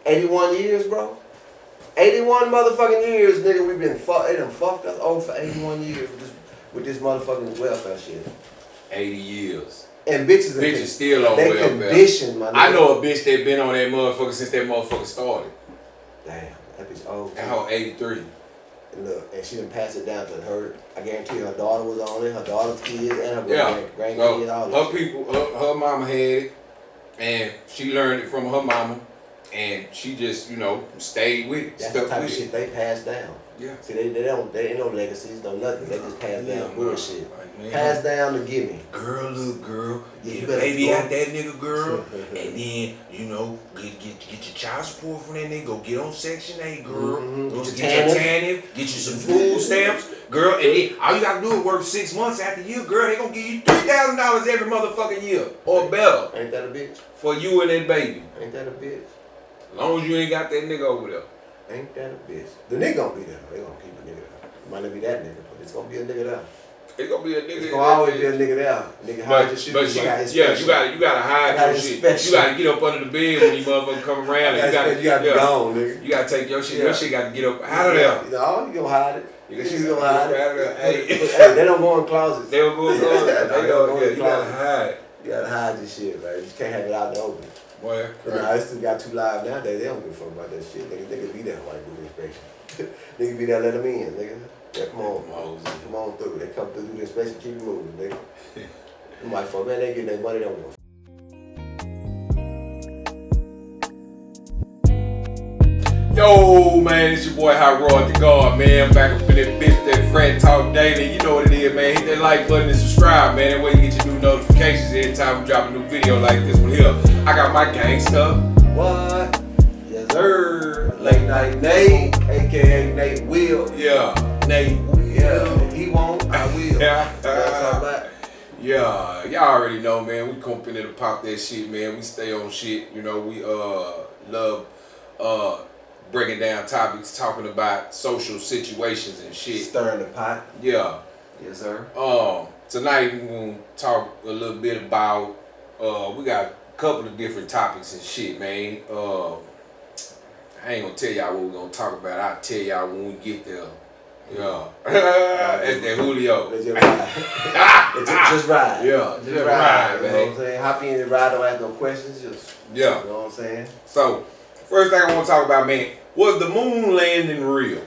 81 years, bro. 81 motherfucking years, nigga. We've been they done fucked us over for 81 years with this motherfucking welfare shit. 80 years. And bitches still on welfare. They conditioned, my nigga. I know a bitch that been on that motherfucker since that motherfucker started. Damn, that bitch old. That whole 83. And look, and she done passed it down to her. I guarantee her daughter was on it, her daughter's kids, and her grandkids, all that. Her people, her mama had it, and she learned it from her mama, and she just, you know, stayed with it. That's the type of shit they pass down. Yeah. See, they ain't no legacies, no nothing. They just pass down bullshit. Like, pass down the gimme. Girl, little girl, yeah, get baby out that nigga, girl, and then, you know, get your child support from that nigga, go get on Section 8, girl, go get your TANF, get you some food stamps, girl, and then all you gotta do is work 6 months after you, girl, they gonna give you $3,000 every motherfucking year, or better. Ain't that a bitch? For you and that baby. Ain't that a bitch? As long as you ain't got that nigga over there. Ain't that a bitch? The nigga gonna be there. They gonna keep a nigga there. It might not be that nigga, but it's gonna be a nigga there. It's gonna be a nigga. It's gonna always be a nigga there. Nigga hide your shit. You gotta hide your shit. You gotta get up under the bed when you motherfucker come around. You gotta be gone, nigga. You gotta take your shit. Your shit gotta get up out of there. No, you gonna hide it. You gonna hide it. Hey, they don't go in closets. They don't go in closets. You gotta hide. You gotta hide your shit, man. You can't have it out in the open. Boy, I still got 2 live nowadays. They don't give a fuck about that shit. They can be there while they do the inspection. They can be there, let them in, nigga. Yeah, come on through. They come through, do the inspection, keep it moving, nigga. I'm like, fuck, man, they getting their money, they don't want. Yo, man, it's your boy HotRodDaGod, man. I'm back up in that bitch, that F.R.A.T. Talk Daily. You know what it is, man. Hit that like button and subscribe, man. That way you get your new notifications every time we drop a new video like this one here. I got my gang stuff. What? Yes, sir. Late Night Nate, a.k.a. Nate Will. Yeah, Nate Will. Yeah, if he won't, I will. That's all that. Yeah, y'all already know, man. We come in there to pop that shit, man. We stay on shit. You know, we love breaking down topics, talking about social situations and shit. Stirring the pot. Yeah. Yes, sir. Tonight we're gonna talk a little bit about we got a couple of different topics and shit, man. I ain't gonna tell y'all what we're gonna talk about. I'll tell y'all when we get there. Yeah. That's that Julio. Let's just ride. Just ride. Yeah, just ride, man. You know what I'm saying? Hop in and ride, don't ask no questions. Just, yeah. You know what I'm saying? So, first thing I want to talk about, man, was the moon landing real?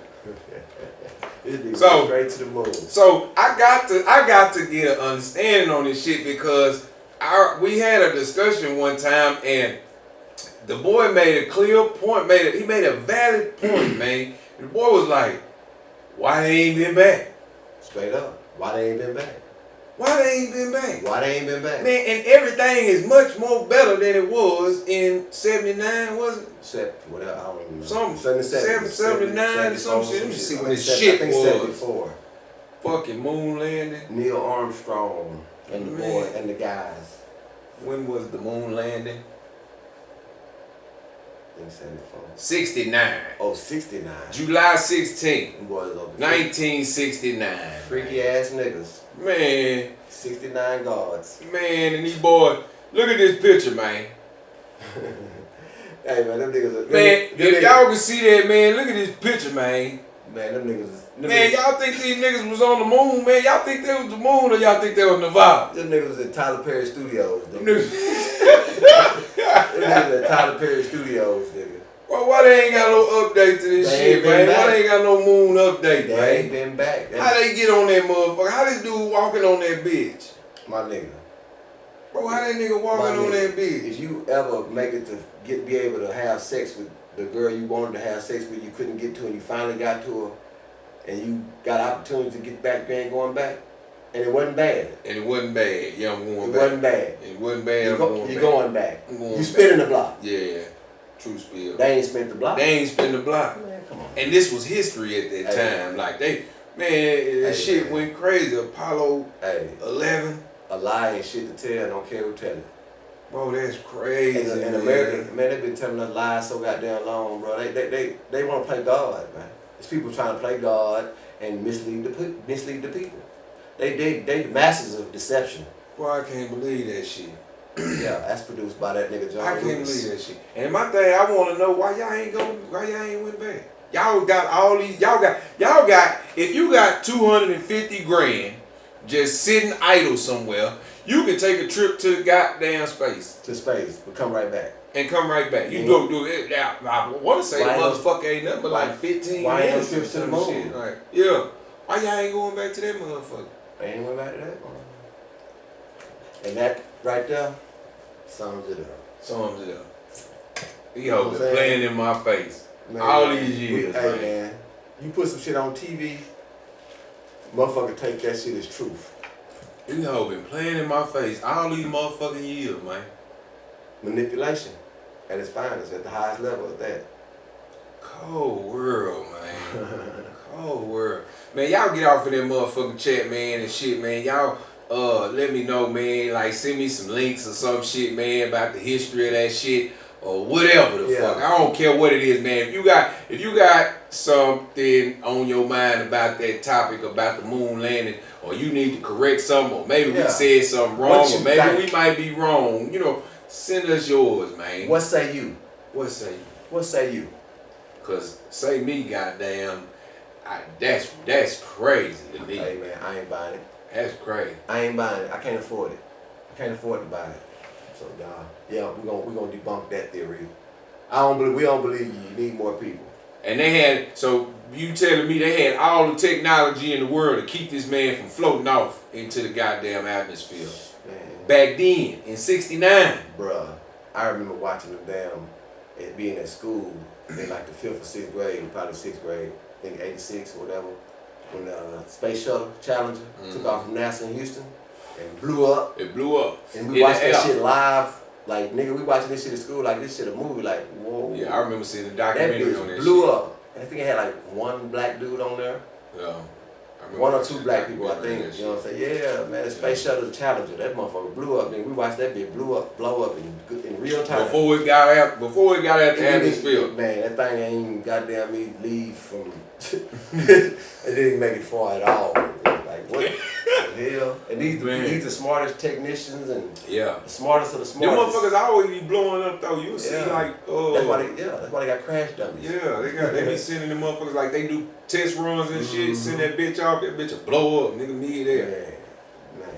So straight to the moon. So I got to get an understanding on this shit because we had a discussion one time and the boy made a clear point, he made a valid point, man. The boy was like, why they ain't been back? Straight up. Why they ain't been back? Why they ain't been back? Why they ain't been back? Man, and everything is much more better than it was in 79, was it? Whatever, I don't remember. 79, some shit. Let me see what this shit was. 74. Fucking moon landing. Neil Armstrong and the boy and the guys. When was the moon landing? In 74. 69. Oh, 69. July 16th. 1969. Freaky ass niggas. Man. 69 guards. Man, and these boys, look at this picture, man. Hey, man, them niggas. Man, if y'all can see that, man, look at this picture, man. Man, them niggas. Man, y'all think these niggas was on the moon, man? Y'all think they was the moon or y'all think they was Nevada? Them niggas was at Tyler Perry Studios, nigga. Them niggas at Tyler Perry Studios, nigga. Well, why they ain't got no update to this shit, man? Why they ain't got no moon update, man? They ain't been back. How they get on that motherfucker? How this dude walking on that bitch? My nigga. Bro, how that nigga walking on that bitch? If you ever make it to be able to have sex with the girl you wanted to have sex with, you couldn't get to her, and you finally got to her, and you got opportunity to get back, you ain't going back. And it wasn't bad. And it wasn't bad. Yeah, I'm going back. It wasn't bad. It wasn't bad. You're going back. You back. spinning the block. Yeah. True spill. They ain't spent the block. They ain't spent the block. Man, come on. And this was history at that time. Like that shit went crazy. Apollo 11. A lie ain't shit to tell. Don't care who tell it. Bro, that's crazy. In America, man, they been telling us lies so goddamn long, bro. They want to play God, man. It's people trying to play God and mislead the people. They the masters of deception. Bro, I can't believe that shit. Yeah, that's produced by that nigga John I can't Lewis. believe that shit. And my thing, I want to know why y'all ain't went back. Y'all got all these. Y'all got. If you got 250 grand just sitting idle somewhere, you can take a trip to the goddamn space. To space, but come right back. And come right back. You go do it. Now, I want to say the motherfucker ain't nothing but like 15 why ain't no minutes trips to the moon? shit. Like, yeah. Why y'all ain't going back to that motherfucker? They ain't went back to that one. And that right there sums it up. Sums it up. He been playing in my face man, all these years. Hey man, you put some shit on TV, motherfucker take that shit as truth. He been playing in my face all these motherfucking years, man. Manipulation at its finest, at the highest level of that. Cold world, man. Cold world. Man, y'all get off of that motherfucking chat, man, and shit, man. Y'all let me know, man. Like, send me some links or some shit, man, about the history of that shit or whatever the fuck. I don't care what it is, man. If you got something on your mind about that topic, about the moon landing, or you need to correct something, or maybe we said something wrong, or maybe we might be wrong, you know, send us yours, man. What say you? What say you? What say you? Cause say me, goddamn, that's crazy to me. Hey man, I ain't buying it. That's crazy. I ain't buying it. I can't afford it. I can't afford to buy it. So yeah, we gonna debunk that theory. We don't believe you. You need more people. And they had, so you telling me they had all the technology in the world to keep this man from floating off into the goddamn atmosphere. Man. Back then, in '69. Bruh, I remember watching them being at school in like the 5th or 6th grade, probably 6th grade, I think 86 or whatever, when the Space Shuttle Challenger took off from NASA in Houston and blew up. It blew up. And we watched that shit live. Like, nigga, we watching this shit at school like this shit a movie. Like, whoa. Yeah, I remember seeing the documentary on that blew shit. up. I think it had like one black dude on there. Yeah. One or two black people, I think. You know what I'm saying? Yeah, man, the Space Shuttle Challenger, that motherfucker blew up. Then we watched that bitch blow up in real time. Before it got out the atmosphere. Man, that thing ain't even goddamn me leave from. It didn't even make it far at all. Like what the hell? And these the smartest technicians and the smartest of the smartest. Them motherfuckers always be blowing up though. You see like that's why they got crash dummies. Yeah, they be sending them motherfuckers like they do test runs and shit. Send that bitch off, that bitch will blow up, nigga. Me there. Man.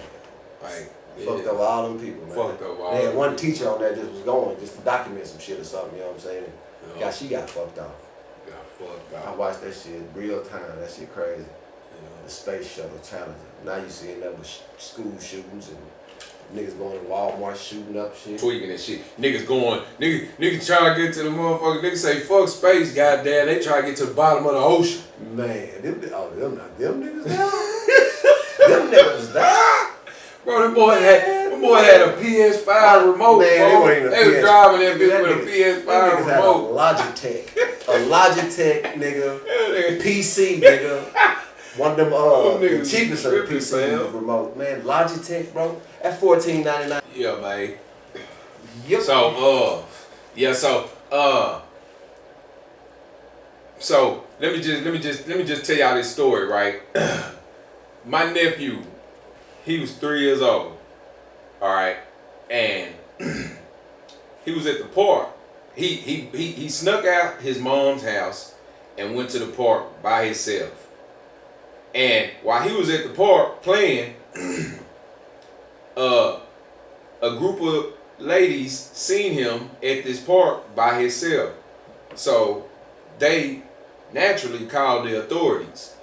Like fucked over all them people, man. Fucked over all. They had one teacher on there just was going just to document some shit or something. You know what I'm saying? Yeah. She got fucked off. I watched that shit real time. That shit crazy. The Space Shuttle Challenger. Now you seeing that with school shootings and niggas going to Walmart shooting up shit. Tweaking and shit. Niggas trying to get to the motherfucker. Niggas say fuck space, goddamn. They try to get to the bottom of the ocean. Man, them niggas down. Them niggas down. Bro, that boy had a PS5 remote. Man, they was driving that bitch with a PS5 remote. A Logitech nigga. PC nigga. One of them the cheapest of the PC remote. Man, Logitech, bro. At $14.99. Yeah, man. Yep. So let me just tell y'all this story, right? My nephew, he was 3 years old. All right, and he was at the park. He snuck out his mom's house and went to the park by himself. And while he was at the park playing, a group of ladies seen him at this park by himself. So they naturally called the authorities.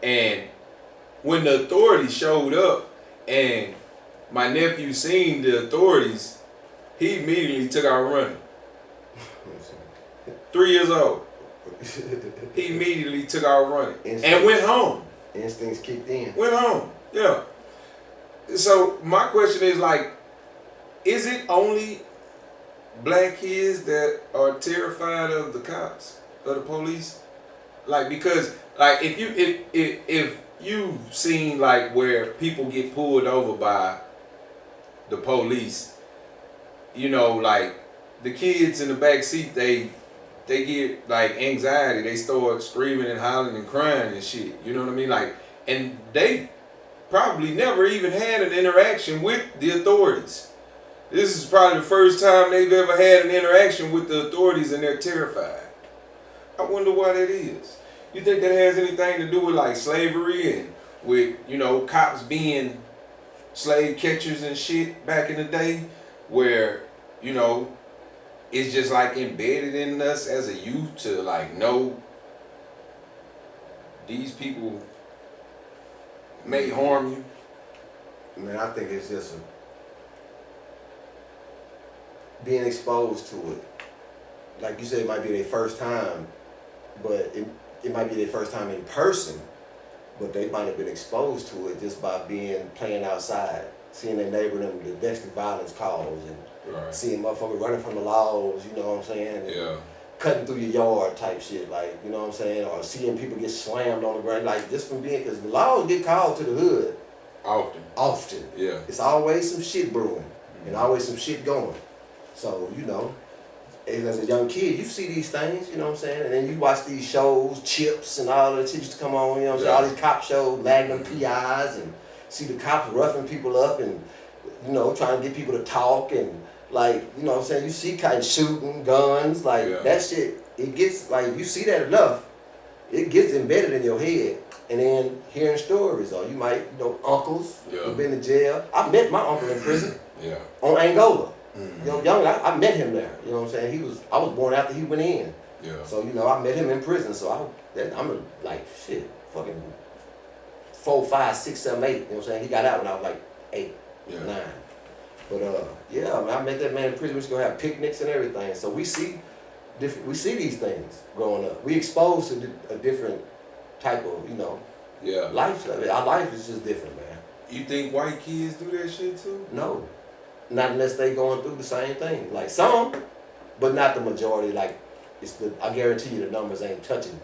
And when the authorities showed up and my nephew seen the authorities, he immediately took out running. 3 years old. He immediately took out running and went home. Instincts kicked in. Went home, yeah. So my question is like, is it only black kids that are terrified of the cops, of the police? Like, because like if you've seen like where people get pulled over by the police, you know, like the kids in the back seat, they get like anxiety. They start screaming and hollering and crying and shit. You know what I mean? Like, and they probably never even had an interaction with the authorities. This is probably the first time they've ever had an interaction with the authorities and they're terrified. I wonder why that is. You think that has anything to do with like slavery and with, you know, cops being slave catchers and shit back in the day, where, you know, it's just like embedded in us as a youth to like know these people may harm you? Man, I think it's just being exposed to it. Like you said, it might be their first time, but it might be their first time in person, but they might have been exposed to it just by playing outside, seeing their neighbor them the domestic violence calls, and seeing motherfuckers running from the laws, you know what I'm saying? And cutting through your yard type shit, like, you know what I'm saying? Or seeing people get slammed on the ground, like just from being, because the laws get called to the hood. Often. Yeah. It's always some shit brewing and always some shit going. So, you know, as a young kid, you see these things, you know what I'm saying? And then you watch these shows, Chips and all that shit used to come on, you know what I'm saying? All these cop shows, Magnum PIs, and see the cops roughing people up and, you know, trying to get people to talk and, like, you know what I'm saying? You see kind of shooting, guns, like that shit, it gets, like, you see that enough, it gets embedded in your head. And then hearing stories, or you might, you know, uncles who've been to jail. I met my uncle in prison on Angola. You know, young, I met him there. You know what I'm saying? I was born after he went in. So, you know, I met him in prison. So I'm like, shit, fucking 4, 5, 6, 7, 8. You know what I'm saying? He got out when I was like 8, 9. But yeah, I mean, I met that man in prison. We used to go have picnics and everything. So we see these things growing up. We exposed to a different type of, you know, life. Our life is just different, man. You think white kids do that shit too? No, not unless they going through the same thing. Like some, but not the majority. Like I guarantee you the numbers ain't touching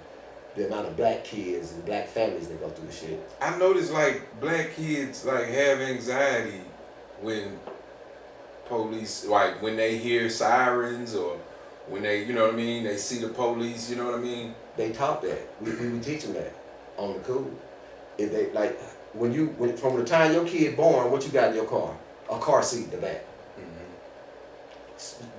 the amount of black kids and black families that go through the shit. I noticed like black kids like have anxiety when police, like when they hear sirens or when they, you know what I mean, they see the police, you know what I mean? They taught that. We would teach them that on the cool. If they like when from the time your kid born, what you got in your car? A car seat in the back.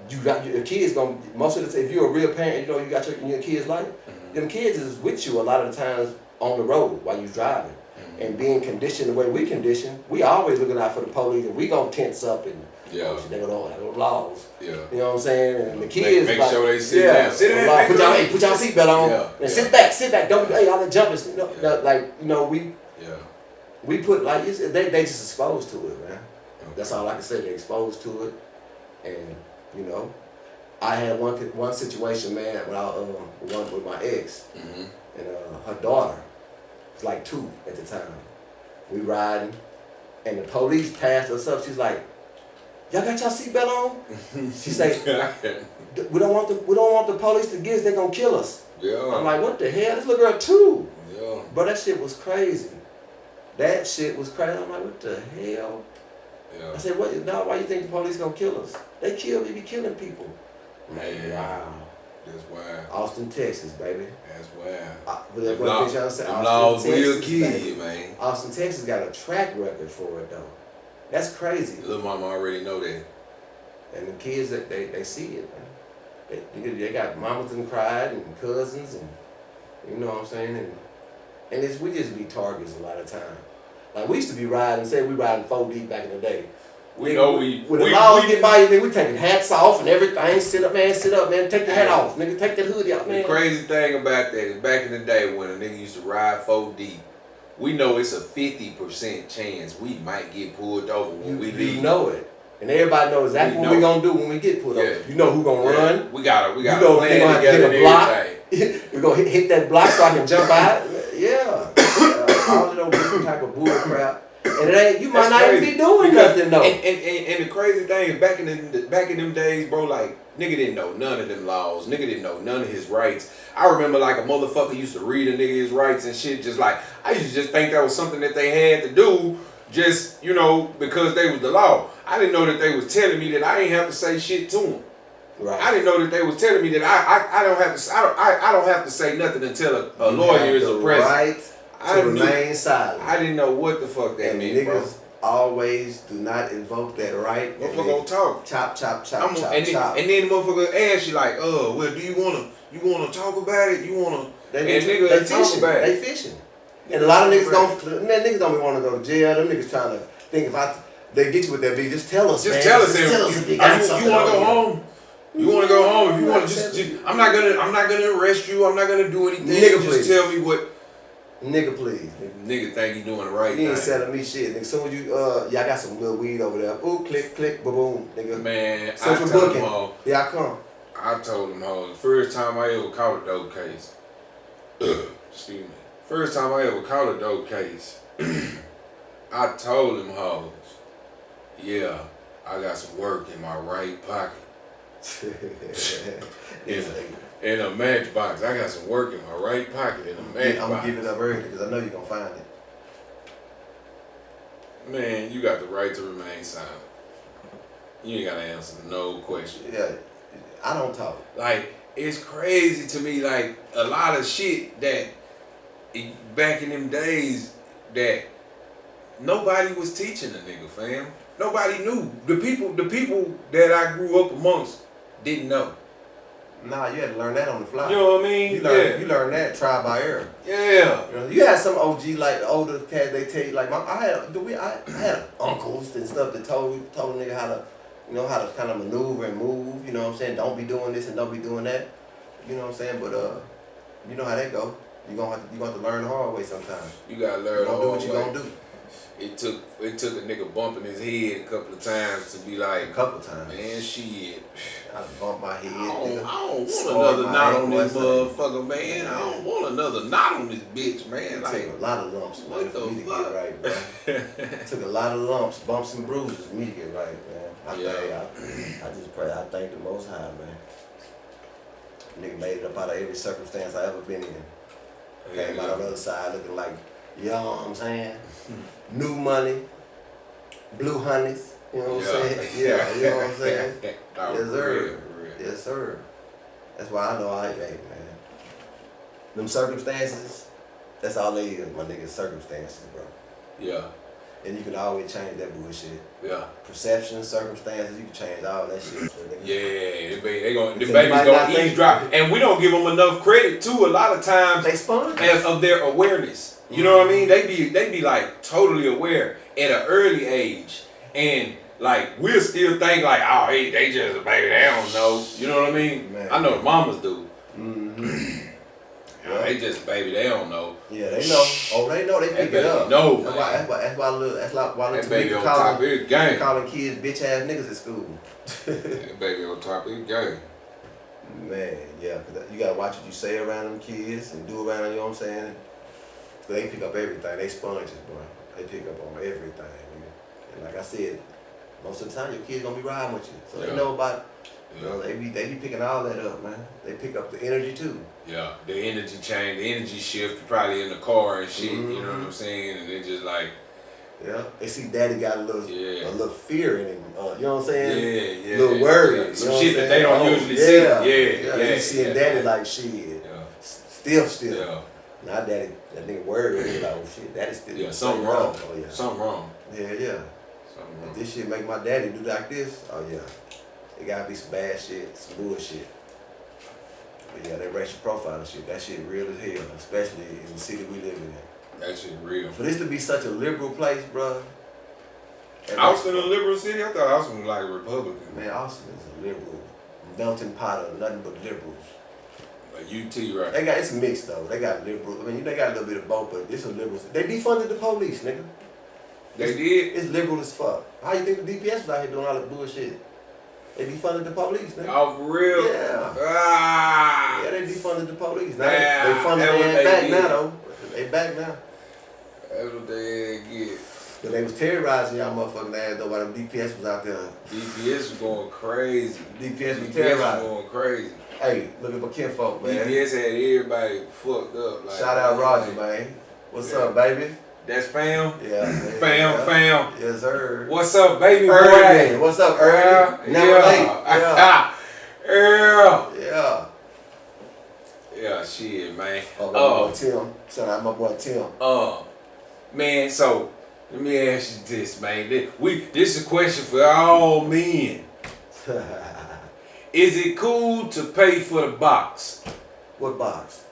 You got your kids gonna most of the time. If you're a real parent, you know you got your kid's life. Them kids is with you a lot of the times on the road while you driving, and being conditioned the way we conditioned. We always looking out for the police, and we gonna tense up and. They go to laws. You know what I'm saying? And the kids make sure they sit down. Sit down. Put y'all seatbelt on. And sit back. Don't all the jumpers. You know, like, you know, we put like they just exposed to it, man. That's all I can say. They exposed to it, and you know, I had one situation, man, when one with my ex, and her daughter was like 2 at the time. We riding, and the police passed us up. She's like, y'all got y'all seatbelt on? She say, we don't want the police to get us, they gonna kill us. I'm like, what the hell? This little girl 2. But that shit was crazy. That shit was crazy. I'm like, what the hell? I said, why you think the police gonna kill us? They be killing people. Man, wow. That's wild. Austin, Texas, baby. That's wild. Them laws will kill you, man. Austin, Texas got a track record for it, though. That's crazy. Little mama already know that. And the kids, they see it, man. They got mamas and cried and cousins and, you know what I'm saying? And we just be targets a lot of time. Like we used to be riding, say we riding 4 deep back in the day. When the laws get by you, we taking hats off and everything. Sit up, man. Take the hat off, nigga. Take that hoodie off, man. The crazy thing about that is back in the day when a nigga used to ride 4 deep, we know it's a 50% chance we might get pulled over when we leave. You know it. And everybody knows exactly what we gonna do when we get pulled over. You know who gonna run. We got you know they gonna have to hit a block. We're gonna hit that block so I can jump out. All of those different type of bull crap. And it ain't, you might not even be doing nothing though. And the crazy thing is back in them days, bro, like nigga didn't know none of them laws. Nigga didn't know none of his rights. I remember like a motherfucker used to read a nigga his rights and shit, just like I used to just think that was something that they had to do, just, you know, because they was the law. I didn't know that they was telling me that I ain't have to say shit to them. Right. I didn't know that they was telling me that I don't have to say nothing until a lawyer is present. Right to remain silent. I didn't know what the fuck that meant, bro. always do not invoke that right. Motherfucker gonna talk. Chop, chop, chop, chop, and chop. Then the motherfucker ask you like, well, do you wanna talk about it? You wanna? They fishing. They fishing. And a lot of niggas don't be want to go to jail. Them niggas trying to think they get you with that beat. Just tell us, just man. tell us if you got something. You want to go home? You want to go home? If you want to just, I'm not gonna arrest you. I'm not gonna do anything. Nigga, just please. tell me what. Nigga, please. Nigga think he doing the right thing. You ain't selling me shit, nigga. Soon as you, I got some good weed over there. Ooh, click, click, boom, boom, nigga. Man, I told him all. Yeah, I come. I told him all. The first time I ever caught a dope case. Excuse me. First time I ever caught a dope case. I told them hoes, yeah, I got some work in my right pocket. In a matchbox. I got some work in my right pocket in a matchbox. I'm gonna give it up early because I know you're gonna find it. Man, you got the right to remain silent. You ain't gotta answer no question. Yeah, I don't talk. Like, it's crazy to me, like, a lot of shit that back in them days that nobody was teaching a nigga, fam. Nobody knew. The people that I grew up amongst didn't know. Nah, you had to learn that on the fly. You know what I mean? You learn that trial by error. Yeah. You know, you had some OG like the older cats. They tell you like I had uncles and stuff that told a nigga how to kind of maneuver and move. You know what I'm saying? Don't be doing this and don't be doing that. You know what I'm saying? But you know how that go. You gonna have to learn the hard way sometimes. You gotta learn the hard way. Do what you gonna do. It took a nigga bumping his head a couple of times to be like, a couple times. Man, shit. I bumped my head. I don't want another knot on this motherfucker, man. I don't want another knot on this bitch, man. It took a lot of lumps, man, for me to get right, bro. It took a lot of lumps, bumps and bruises for me to get right, man. I just pray. I thank the Most High, man. Nigga made it up out of every circumstance I ever been in. Came out on the other side looking like, you know what I'm saying? New money, blue honeys, you know what I'm saying? Yeah, you know what I'm saying? Yes, sir. Yes, sir. That's why I know I ain't, man. Them circumstances, that's all they is, my nigga, circumstances, bro. Yeah. And you can always change that bullshit. Yeah. Perception, circumstances, you can change all that shit. Yeah, the babies gonna eavesdrop. And we don't give them enough credit too. A lot of times they sponge of their awareness. You know what I mean? They be like totally aware at an early age. And like we'll still think like, oh, hey, they just baby, they don't know. You know what I mean? Man. I know the mamas do. Mm-hmm. Yeah. They just baby, they don't know. Yeah, they know. Oh, they know. They pick it up. No, that's why little baby on top of his game. Calling kids bitch ass niggas at school. That baby on top of his game. Man, yeah, cause you gotta watch what you say around them kids and do around. You know what I'm saying? They pick up everything. They sponges, boy. They pick up on everything. Nigga. And like I said, most of the time your kids gonna be riding with you, so they know about. You know, they be picking all that up, man. They pick up the energy too. Yeah, the energy change, the energy shift, probably in the car and shit. Mm-hmm. You know what I'm saying? And they just like. Yeah, they see daddy got a little fear in him. You know what I'm saying? Yeah. A little worry. Yeah. Some shit that they don't usually see. Yeah. You seeing daddy like shit. Yeah. Still. Yeah. Now daddy, that nigga worried. He like, oh shit, daddy still. Yeah, something wrong. Oh yeah. Something wrong. Yeah. Something wrong. If this shit make my daddy do like this, oh yeah. It gotta be some bad shit, some bullshit. But yeah, that racial profiling shit, that shit real as hell, especially in the city we live in. That shit real. For this to be such a liberal place, bro. Austin a liberal city? I thought Austin was like a Republican. Man, Austin is a liberal melting pot of nothing but liberals. Like UT, right? It's mixed though. They got liberal. I mean, they got a little bit of both, but it's a liberal. They defunded the police, nigga. They did? It's liberal as fuck. How you think the DPS was out here doing all that bullshit? They defunded the police, nigga. Oh, for real? Yeah. Yeah, they defunded the police. Now they funded their back now, though. They back now. That's what they get. But they was terrorizing y'all motherfucking ass, though, while them DPS was out there. DPS was going crazy. DPS was terrorizing. Going crazy. Hey, look at my kinfolk, man. DPS had everybody fucked up. Like, shout out Roger, man. What's up, baby? That's fam? Yeah. Man. Fam. Yes, sir. What's up, baby boy? Ernie. What's up, Ernie? Never late. Yeah. Yeah, shit, man. Oh, my boy Tim. Shout out my boy Tim. Man, so Let me ask you this, man. This is a question for all men. Is it cool to pay for the box? What box?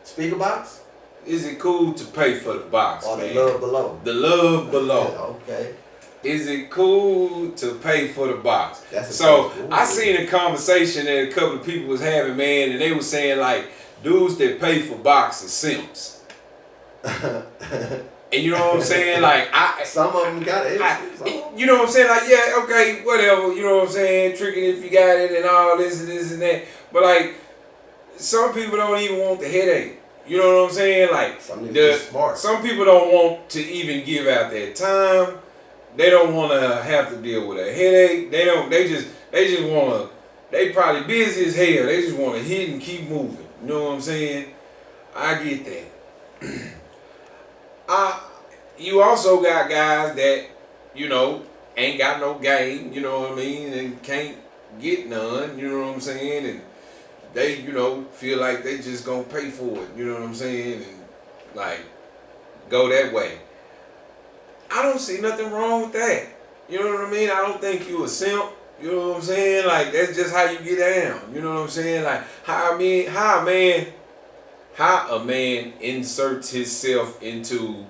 Speaker box? Is it cool to pay for the box, or man? The love below? The love below. Okay. Is it cool to pay for the box? That's so I seen a conversation that a couple of people was having, man, and they were saying like dudes that pay for box are simps. And you know what I'm saying? Like some of them got it. You know what I'm saying? Like, yeah, okay, whatever. You know what I'm saying? Tricking if you got it and all this and that. But like, some people don't even want the headache. You know what I'm saying? Like, some people don't want to even give out their time. They don't want to have to deal with a headache. They just want to. They probably busy as hell. They just want to hit and keep moving. You know what I'm saying? I get that. You also got guys that, you know, ain't got no game, you know what I mean, and can't get none, you know what I'm saying, and they, you know, feel like they just gonna pay for it, you know what I'm saying, and like, go that way. I don't see nothing wrong with that, you know what I mean? I don't think you a simp, you know what I'm saying, like, that's just how you get down, you know what I'm saying, like, how a man inserts himself into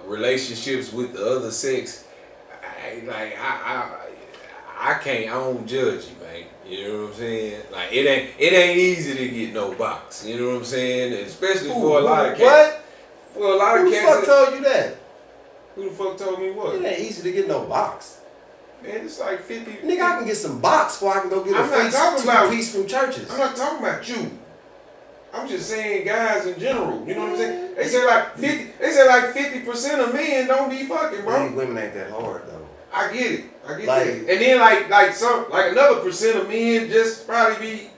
relationships with the other sex. I don't judge you, man. You know what I'm saying? Like it ain't easy to get no box. You know what I'm saying? And especially for a lot of cats. What? For a lot of cats. Who the fuck told you that? Who the fuck told me what? It ain't easy to get no box. Man, it's like 50. Nigga, I can get some box before I can go get a piece from churches. I'm not talking about you. I'm just saying guys in general. You know what I'm saying? They say like 50% of men don't be fucking, bro. These women ain't that hard though. I get it. That. And then like another percent of men just probably be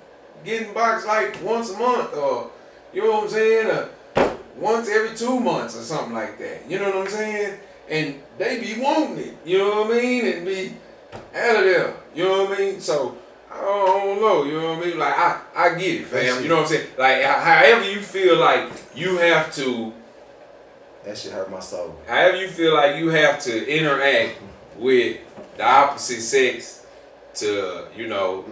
getting boxed like once a month or you know what I'm saying? Or once every 2 months or something like that. You know what I'm saying? And they be wanting it. You know what I mean? And be out of there. You know what I mean? So I don't know, you know what I mean? Like, I get it, fam. You know what I'm saying? Like, however you feel like you have to... That shit hurt my soul. However you feel like you have to interact with the opposite sex to, you know,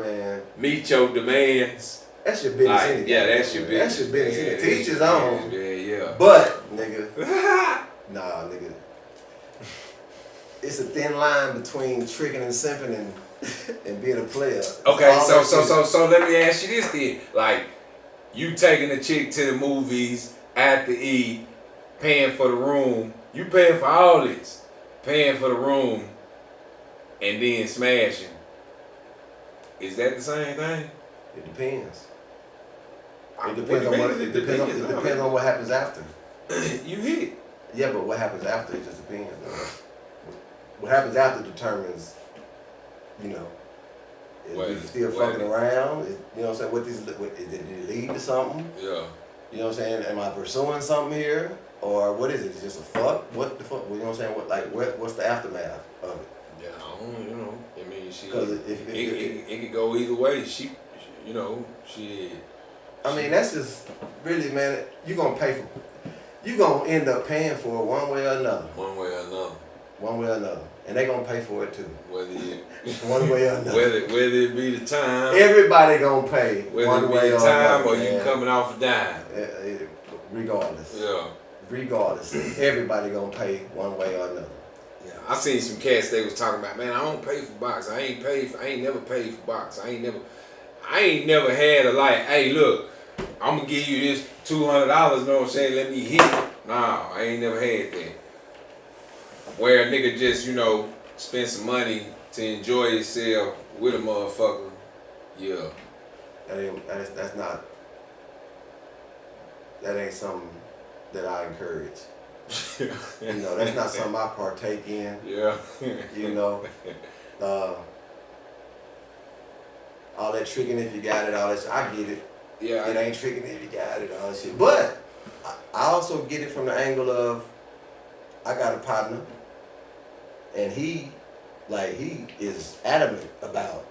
meet your demands. That's your business like, anything. Yeah, that's your business. That's your business. Teach his own. Yeah. But, nigga... nah, nigga. It's a thin line between tricking and simping and being a player. Okay, so let me ask you this then. Like, you taking a chick to the movies, out to eat, paying for the room. You paying for all this. Paying for the room and then smashing. Is that the same thing? It depends. It depends on what happens after. You hit. Yeah, but what happens after, it just depends. What happens after determines, you know, is we still fucking around? You know what I'm saying? Did it lead to something? Yeah. You know what I'm saying? Am I pursuing something here? Or what is it? It's just a fuck? What the fuck? You know what I'm saying? What's the aftermath of it? Yeah, I don't, you know, I mean, it could go either way. You know, I mean, that's just, really, man, you're going to end up paying for it one way or another. One way or another. One way or another. And they're going to pay for it too. One way or another. Whether it be the time. Everybody going to pay one way or another. Time or you coming off a dime. Regardless. Yeah. Regardless. Everybody going to pay one way or another. Yeah. I seen some cats they was talking about, man, I don't pay for box. I ain't never paid for box. I ain't never had a like, hey look, I'm going to give you this $200, you know what I'm saying? Let me hit it. Nah, I ain't never had that. Where a nigga just, you know, spend some money to enjoy himself with a motherfucker. Yeah. That ain't something that I encourage. You know, that's not something I partake in. Yeah. You know. All that tricking if you got it, all that shit. I get it. Yeah. It ain't tricking if you got it, all that shit. But I also get it from the angle of I got a partner and he is adamant about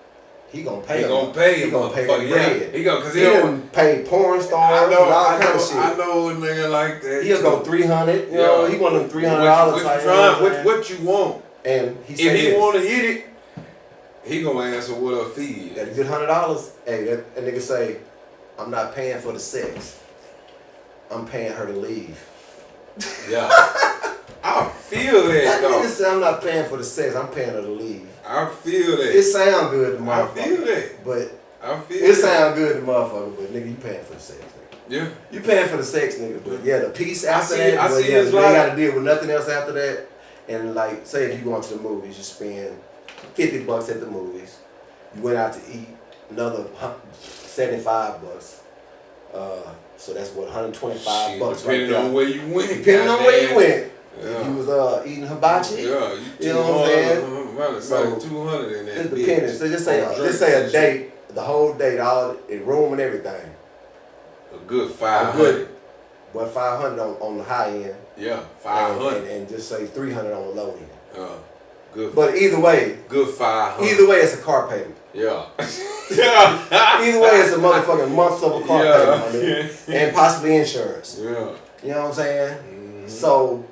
he gonna pay. He gonna pay. He gonna pay bread. Yeah. He gonna, cause he done pay porn stars and all kind of shit. I know a nigga like that. He'll go 300. You know, he want them $300. What you want? And he if he wanna hit it, he gonna answer what a fee is. That a good $100. Hey, that nigga say, I'm not paying for the sex. I'm paying her to leave. Yeah. I feel that though. Nigga say I'm not paying for the sex. I'm paying her to leave. I feel that. It sound good to motherfucker. I feel that. But I feel it sound good to motherfucker. But nigga, you paying for the sex, nigga. Yeah. You paying for the sex, nigga. But yeah, the piece after that. I see you ain't like, got to deal with nothing else after that. And like, say if you going to the movies, you spend $50 at the movies. You went out to eat another $75. So that's what, $125 depending on where you went. Depending on where you went. Yeah. If you was eating hibachi, you know what I'm saying? So 200 in that. It's depending. So just say a date, the whole date, all in room and everything. A good 500. But 500 on the high end. Yeah, 500. And just say 300 on the low end. Good. But either way, good 500. Either way, it's a car payment. Yeah. Either way, it's a motherfucking month's of a car payment, my nigga. And possibly insurance. Yeah. You know what I'm saying? So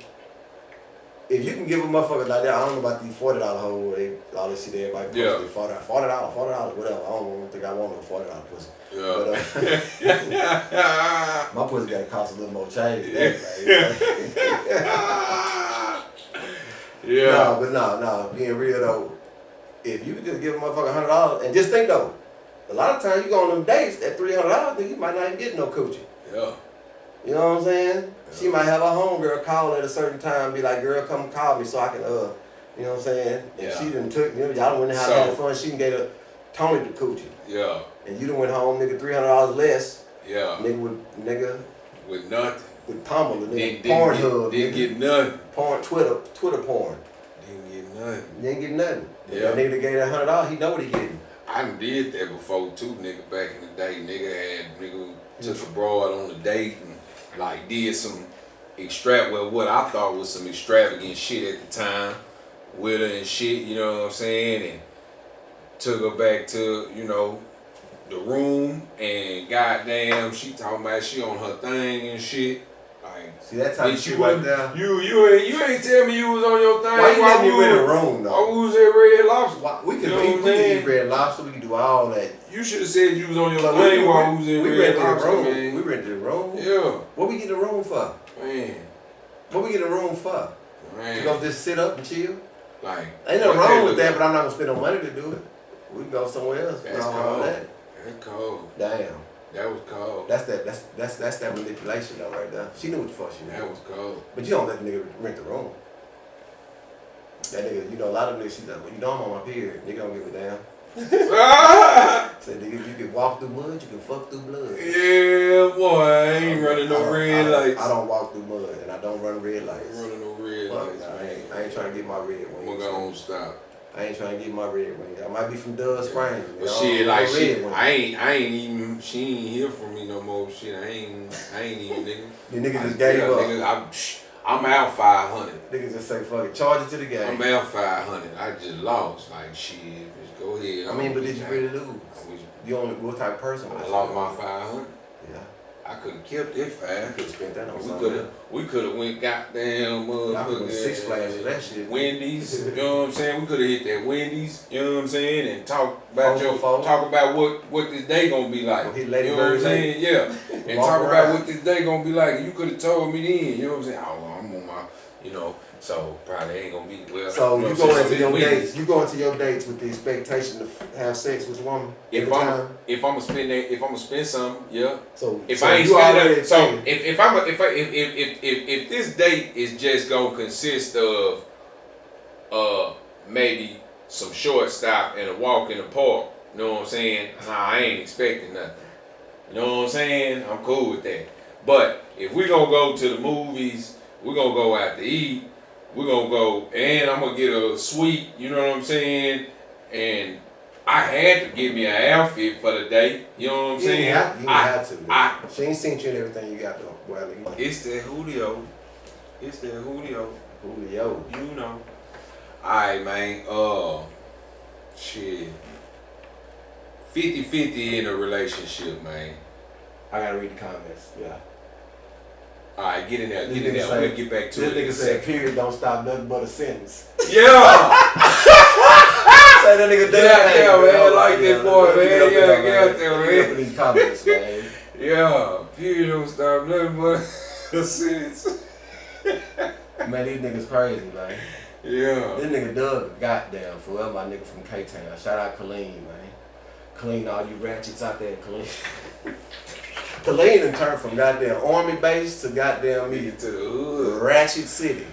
if you can give a motherfucker like that, I don't know about these $40 hoes, all this shit everybody posts, $40, whatever. I don't think I want no $40 pussy. Yeah. But my pussy gotta cost a little more change. Yeah. No, being real though, if you could just give a motherfucker $100, and just think though, a lot of times you go on them dates at $300, then you might not even get no coochie. Yeah. You know what I'm saying? Yeah. She might have a homegirl call at a certain time, be like, girl, come call me so I can, you know what I'm saying? And she done took, y'all went out having fun, she can get Tony the coochie. Yeah. And you done went home, nigga, $300 less. Yeah. Nigga with nothing. With Pamela, nigga. Pornhub. Didn't get nothing. Twitter porn. Didn't get nothing. You ain't getting nothing. Yeah. That nigga that gave that $100, he know what he getting. I done did that before too, nigga, back in the day. Nigga took a broad on a date and like did some what I thought was some extravagant shit at the time with her and shit, you know what I'm saying? And took her back to, the room, and goddamn, she talking about she on her thing and shit. Like, see that type of shit right there. You ain't tell me you was on your thing. Why you let me in the room though? I was at Red Lobster. We could eat Red Lobster. We could do all that. You should have said you was on your thing while we was in Red Lobster, man. We rented the room. Yeah. What we get the room for? Man. What we get the room for? Man. To go just sit up and chill? Like, ain't nothing wrong with that, but I'm not gonna spend no money to do it. We can go somewhere else. That's cold. That's cold. Damn. That was cold. That's that manipulation though right there. She knew what the fuck she was doing. That was cold. But you don't let the nigga rent the room. That nigga, a lot of niggas, she's like, well, I'm on my period. Nigga don't give a damn. Say, nigga, you can walk through mud, you can fuck through blood. Yeah, boy, I ain't running no red lights. I don't walk through mud, and I don't run red lights. I ain't running no red lights, man. I ain't trying to get my red wings. I'm gonna stop. I ain't trying to get my red wings. I might be from Dud Springs. But shit, like shit, I ain't even. She ain't here for me no more. Shit, I ain't even, nigga. You nigga just gave up. Nigga, I'm out 500. Niggas just say fuck it, charge it to the game. I'm out 500. I just lost. Like shit, just go ahead. I mean, but did you really lose? You only what type of person? I lost my 500. Yeah. I could have kept it 5. Could have spent that on something. We could have went goddamn motherfucking Six Flags for that shit. Wendy's, you know what I'm saying? We could have hit that Wendy's, you know what I'm saying, and talk about what this day gonna be like. You know what I'm saying? Yeah. And talk about what this day gonna be like. You could have told me then, you know what I'm saying? Oh, I'm on my, so probably ain't gonna be well. So you go into your dates. You go into your dates with the expectation to have sex with a woman. If I'ma spend something, yeah. So if I ain't spending, so if this date is just gonna consist of maybe some short stop and a walk in the park, you know what I'm saying? I ain't expecting nothing. You know what I'm saying? I'm cool with that. But if we gonna go to the movies, we're gonna go out to eat. We're gonna go, and I'm gonna get a suite, you know what I'm saying? And I had to get me an outfit for the day, you know what I'm saying? You have to. She ain't seen you and everything you got though. Well, it's that Julio. Julio. You know. Alright, man. Shit. 50-50 in a relationship, man. I gotta read the comments. Yeah. Alright, get in there. We'll get back to it. This nigga said, period don't stop nothing but a sentence. Yeah! Say that nigga Get out there, man. I like that boy, man. Yeah, get out there, man. Get up in these comments, man. Yeah, period don't stop nothing but a sentence. Man, these niggas crazy, man. Yeah. This nigga Doug, goddamn, forever my nigga from K-Town. Shout out Colleen, man. Colleen, all you ratchets out there, Colleen. Colleen done turned from goddamn army base to goddamn me to the hood. Ratchet City.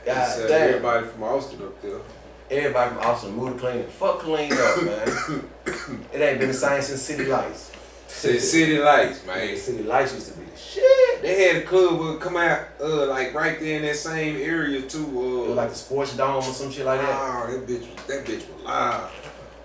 God damn. Everybody from Austin up there. Everybody from Austin moved to Colleen. Fuck Colleen up, man. It ain't been the same since City Lights. City Lights, man. City Lights used to be the shit. They had a club would come out like right there in that same area too. It was like the Sports Dome or some shit like that. Oh, that bitch was live.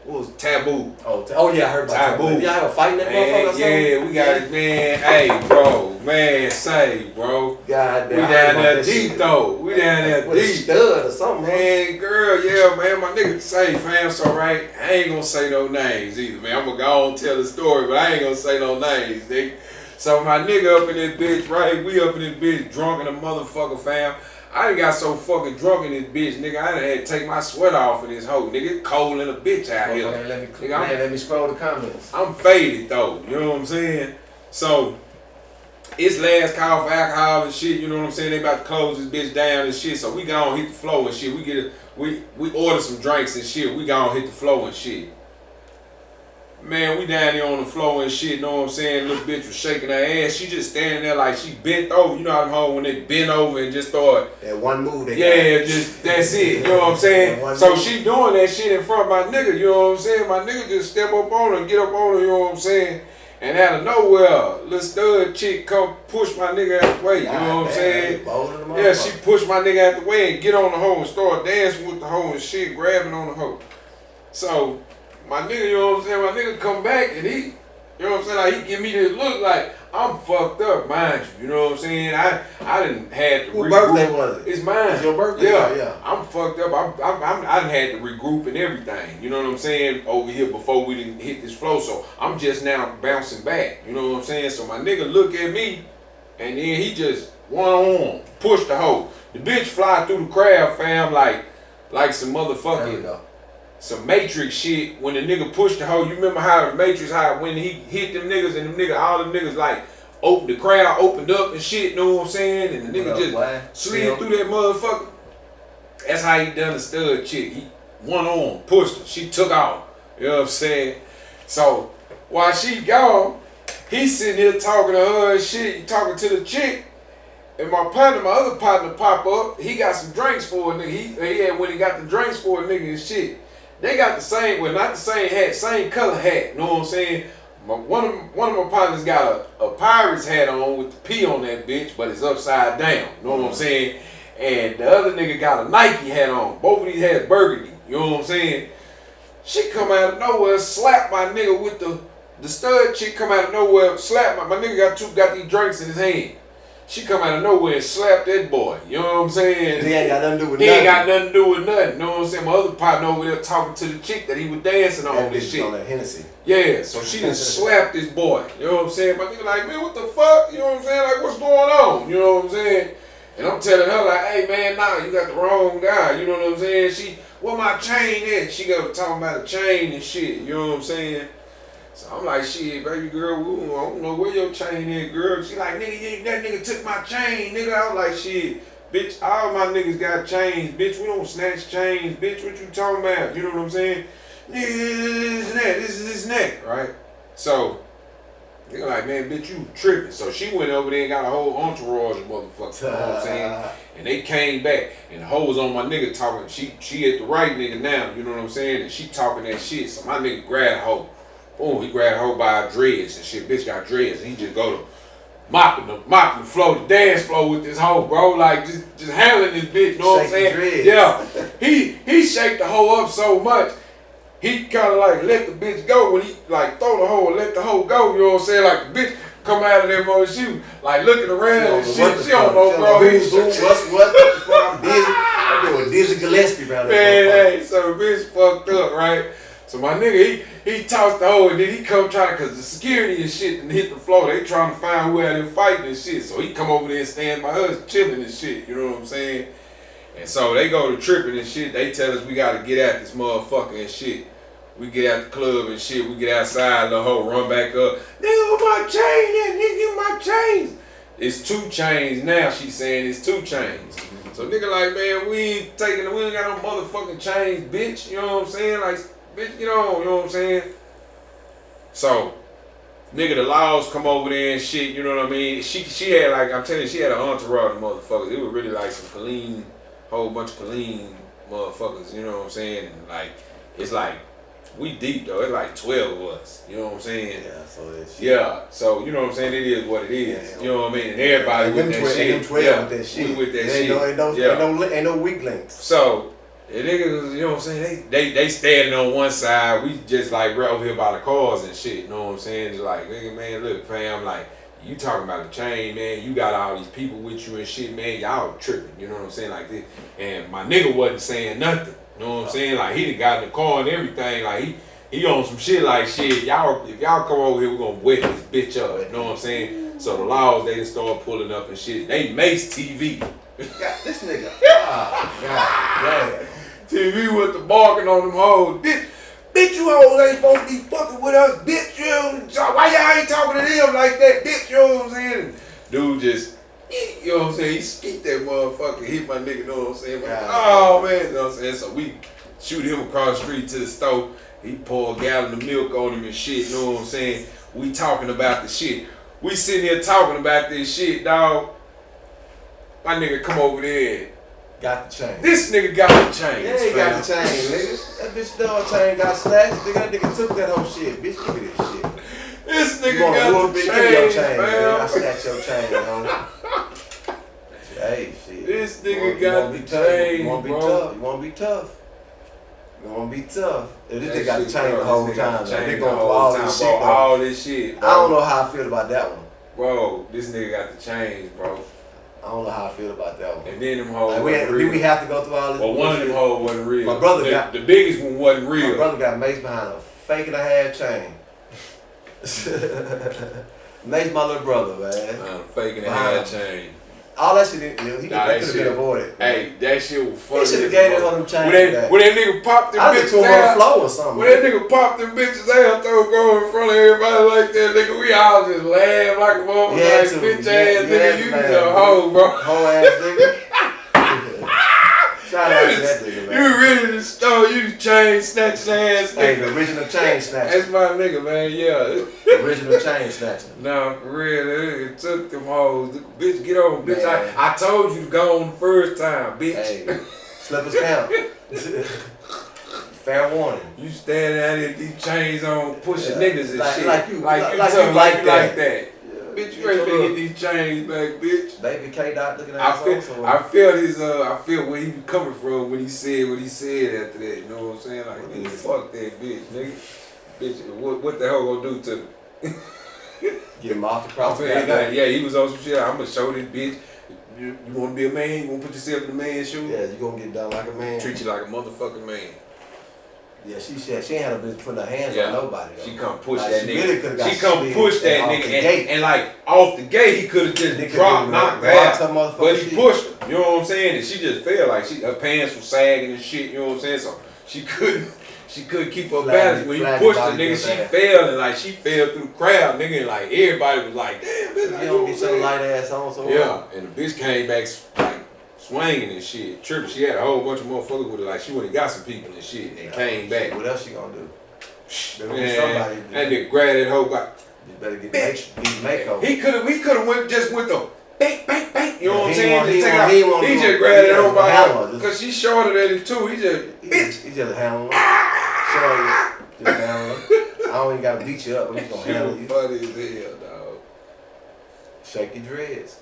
What was Taboo? Oh yeah, I heard about Taboo. Y'all have a fight in that motherfucker or something? Yeah, we got it, man. Hey, bro, man, say, bro. God damn. We down there deep though. We down there with deep. A stud or something, man. Girl, yeah, man. My nigga say, fam, so right. I ain't gonna say no names either, man. I'm gonna go on and tell the story, but I ain't gonna say no names, nigga. So my nigga up in this bitch, right? We up in this bitch, drunk in the motherfucker, fam. I done got so fucking drunk in this bitch, nigga. I done had to take my sweat off in this hoe, nigga. It's cold in a bitch out here. Let me scroll the comments. I'm faded though, you know what I'm saying? So it's last call for alcohol and shit, you know what I'm saying? They about to close this bitch down and shit. So we gonna hit the floor and shit. We order some drinks and shit. We gonna hit the floor and shit. Man, we down there on the floor and shit, you know what I'm saying? Little bitch was shaking her ass. She just standing there like she bent over. You know how them hoes when they bent over and just start. That one move they got. Just that's it. You know what I'm saying? So she doing that shit in front of my nigga, you know what I'm saying? My nigga just step up on her and get up on her, you know what I'm saying? And out of nowhere, little stud chick come push my nigga out the way, you know what I'm saying? Yeah, she pushed my nigga out the way and get on the hoe and start dancing with the hoe and shit, grabbing on the hoe. So my nigga, you know what I'm saying? My nigga come back and he, you know what I'm saying? Like he give me this look like I'm fucked up, mind you. You know what I'm saying? I didn't had to regroup. Whose birthday was it? It's mine. It's your birthday? Yeah. I'm fucked up. I done had to regroup and everything. You know what I'm saying? Over here before we didn't hit this flow. So I'm just now bouncing back. You know what I'm saying? So my nigga look at me and then he just one arm push the hoe. The bitch fly through the crowd, fam, like some motherfucking some Matrix shit. When the nigga pushed the hoe, you remember how the Matrix, how when he hit them niggas and them niggas, all them niggas like the crowd opened up and shit, you know what I'm saying? And the nigga just slid through that motherfucker. That's how he done the stud chick. He one arm pushed her, she took off. You know what I'm saying? So while she gone, he sitting here talking to her and shit, talking to the chick. And my other partner pop up, he got some drinks for a nigga. He had when he got the drinks for a nigga and shit. They got the same, well not the same hat, same color hat, you know what I'm saying? One of my partners got a Pirates hat on with the P on that bitch, but it's upside down, you know what I'm saying? And the other nigga got a Nike hat on. Both of these hats burgundy, you know what I'm saying? She come out of nowhere, slap my nigga with the stud chick come out of nowhere, slap my nigga got these drinks in his hand. She come out of nowhere and slap that boy. You know what I'm saying? He ain't got nothing to do with nothing. He ain't got nothing to do with nothing. You know what I'm saying? My other partner over there talking to the chick that he was dancing on this shit. On that Hennessy. Yeah, so she done slapped this boy. You know what I'm saying? My nigga like, man, what the fuck? You know what I'm saying? Like, what's going on? You know what I'm saying? And I'm telling her like, hey man, nah, you got the wrong guy. You know what I'm saying? Where my chain at? She got talking about a chain and shit. You know what I'm saying? So I'm like, shit, baby girl, I don't know where your chain is, girl. She like, nigga, that nigga took my chain, nigga. I was like, shit, bitch, all my niggas got chains, bitch. We don't snatch chains, bitch. What you talking about? You know what I'm saying? Nigga, this and that, right? So, nigga like, man, bitch, you tripping. So she went over there and got a whole entourage of motherfuckers, you know what I'm saying? And they came back, and the hoe was on my nigga talking. She at the right nigga now, you know what I'm saying? And she talking that shit. So my nigga grabbed a hoe. Boom, he grabbed her by her dreads and shit. Bitch got dreads, and he just go to mopping the floor, the dance floor with this hoe, bro. Like just handling this bitch. You know what I'm saying? Dreads. Yeah. He shake the hoe up so much. He kind of like let the bitch go when he like throw the hoe and let the hoe go. You know what I'm saying? Like the bitch come out of that mother, she was like looking around and shit. She don't know, bro. What the fuck? I'm dizzy. I'm doing Dizzy Gillespie around there. Man, hey, so the bitch fucked up, right? So my nigga, he tossed the hole and then he come trying, cause the security and shit and hit the floor. They trying to find who had him fighting and shit. So he come over there and stand by us chilling and shit. You know what I'm saying? And so they go to tripping and shit. They tell us we gotta get at this motherfucker and shit. We get out the club and shit. We get outside, the hoe run back up. Nigga, my chain, yeah, nigga, my chains. It's 2 chains now. She saying it's 2 chains. So nigga like, man, we ain't got no motherfucking chains, bitch. You know what I'm saying? Like, bitch, get on. You know what I'm saying? So, nigga, the laws come over there and shit. You know what I mean? She had like, I'm telling you, she had an entourage of motherfuckers. It was really like some clean, whole bunch of clean motherfuckers. You know what I'm saying? And like, it's like. We deep though, it's like 12 of us, you know what I'm saying? Yeah, so it's so you know what I'm saying, it is what it is, you know what I mean? And everybody with that shit. Them 12 with that shit. With that shit. Ain't no weak links. So, the niggas, you know what I'm saying, they standing on one side, we just like right over here by the cars and shit, you know what I'm saying? Just like, nigga, man, look, fam, like, you talking about the chain, man, you got all these people with you and shit, man, y'all tripping, you know what I'm saying, like this. And my nigga wasn't saying nothing. You know what I'm saying? Like, he done got in the car and everything. Like, he on some shit like, shit, y'all, if y'all come over here, we're gonna wet this bitch up. You know what I'm saying? So the laws, they just start pulling up and shit. They mace TV. God, this nigga. God, TV with the barking on them hoes. Bitch, you hoes ain't supposed to be fucking with us, bitch. You why y'all ain't talking to them like that, bitch? You know what I'm saying? Dude just, you know what I'm saying? He skeet that motherfucker, hit my nigga, you know what I'm saying? Like, oh man, you know what I'm saying? So we shoot him across the street to the store. He pour a gallon of milk on him and shit, you know what I'm saying? We talking about the shit. We sitting here talking about this shit, dog. My nigga come over there. Got the chain. This nigga got the chain. Yeah, he got the chain, nigga. That bitch dog chain got snatched. Nigga, that nigga took that whole shit. Bitch, give me this shit. This nigga got the chain, man. I snatch your chain, homie. Hey, shit. This nigga got the chain, You wanna be tough. You wanna be tough. You wanna be tough. If this nigga got the chain the whole time. They going through all this shit. All this shit, bro. I don't know how I feel about that one. Bro, this nigga got the chains, bro. I don't know how I feel about that one. And then them hoes like, wasn't real. We have to go through all this. Well, one of them hoes wasn't real. My brother got the biggest one wasn't real. My brother got maced behind a fake and a half chain. Maced my little brother, man. Fake and a half chain. All that shit, that could have been avoided. Hey, that shit was funny. He should have gave it on them chains. When that nigga popped them bitches out. Flow or something. When that nigga popped them bitches out, throw go in front of everybody like that, nigga, we all just laugh like a motherfucker, like bitch ass nigga, you a hoe, bro. Hoe ass nigga. Shout out to that nigga, man. You really the store, you the chain snatching ass nigga. Hey, the original chain snatcher. That's my nigga, man, yeah. The original chain snatcher. Nah, for real, it took them hoes. Bitch, get on, bitch. I told you to go on the first time, bitch. Hey, slippers count. Fair warning. You standing out here with these chains on, pushing niggas and shit. Like you like that. Bitch, you ready to get these chains back, bitch. Baby K Dot looking at us. I feel where he was coming from when he said what he said after that. You know what I'm saying? Like, nigga, fuck that bitch, nigga. Bitch, what the hell gonna do to me? Get him off the cross. Yeah, he was on some shit. I'm gonna show this bitch. You wanna be a man? You wanna put yourself in the man's shoes? Yeah, you gonna get done like a man. Treat you like a motherfucking man. Yeah, she ain't had a bitch putting her hands on nobody though. She come push like, that nigga. Really she come push that nigga and like off the gate he could have just dropped, knocked her out. But he pushed her. You know what I'm saying? And she just felt like her pants were sagging and shit, you know what I'm saying? So she couldn't keep her balance. When he pushed her, nigga, she fell and like she fell through the crowd, nigga, and like everybody was like, damn, bitch, you don't get your light ass on so yeah, and the bitch came back like swinging and shit, tripping. She had a whole bunch of motherfuckers with her. Like she went and got some people and shit, and came back. What else she gonna do? Man, that nigga grabbed that hoe back. You better get makeover. He could have went the bang bang bang. You know what I'm saying? He just grabbed that hoe by because she shorter than him too. He just handle her. Just handle her. I don't even gotta beat you up. I'm just gonna handle you. Funny as hell, dog. Shake your dreads.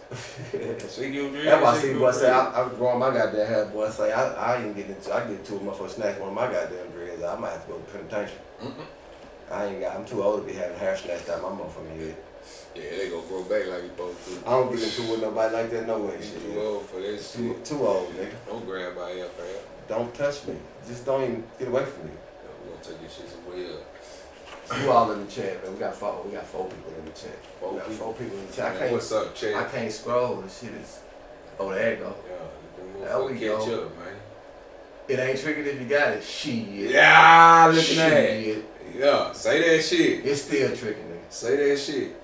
Shake your dreads. That's why I see boy say I'm growing my goddamn hair. Boy say I ain't getting into. I get two of my first snatch one of my goddamn dreads. I might have to go to penitentiary. I'm too old to be having hair snatched out my motherfucking head. Yeah, they gonna grow back like you supposed to. I don't get into with nobody like that. No way. Shit. Too old for this. Too old, nigga. Don't grab by F.R.A.T. Don't touch me. Just don't even get away from me. gonna take this shit somewhere else. Who all in the chat, man? We got four people in the chat. Four We got people? 4 people in the chat. Man, what's up, Chad? I can't scroll. This shit is. Oh, there you go. Yeah, There we catch go. up, man. It ain't tricking if you got it. Shit. Yeah, look at that. Shit. Yeah, say that shit. It's still tricking, nigga. Say that shit.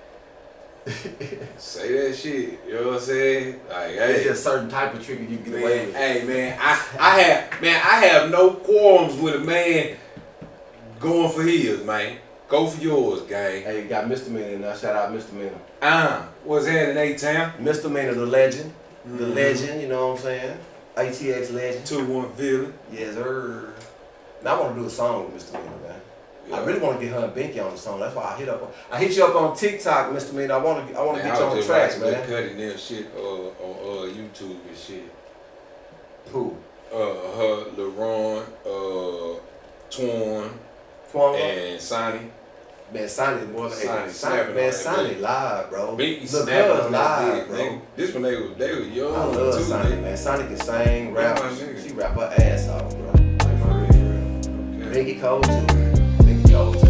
Say that shit. You know what I'm saying? Like, It's hey. just certain type of tricking you can get away Man, with. hey man, I have no qualms with a man going for his, man. Go for yours, gang. Hey, you got Misdemeanor now. Shout out Misdemeanor. What's happening in A-Town? Misdemeanor, the legend. The legend, you know what I'm saying? ATX legend. 2-1 villain. Yes, sir. Now I want to do a song with Misdemeanor, man. Yeah. I really want to get her and Binky on the song. That's why I hit you up on TikTok, Misdemeanor. I want to get you on the track, man. Cutting their shit on YouTube and shit. Who? Her, LaRon, Twan, and Sonny. Man, Sonny, boy, Sonny live, bro. Biggie Look, snapping her on live, that bro. dick, nigga. This when they was young. I love too, Sonny, nigga. man. Sonny can sing, rap. my nigga. She rap her ass off, bro. Like, for real. Okay. Biggie cold too. Biggie cold too.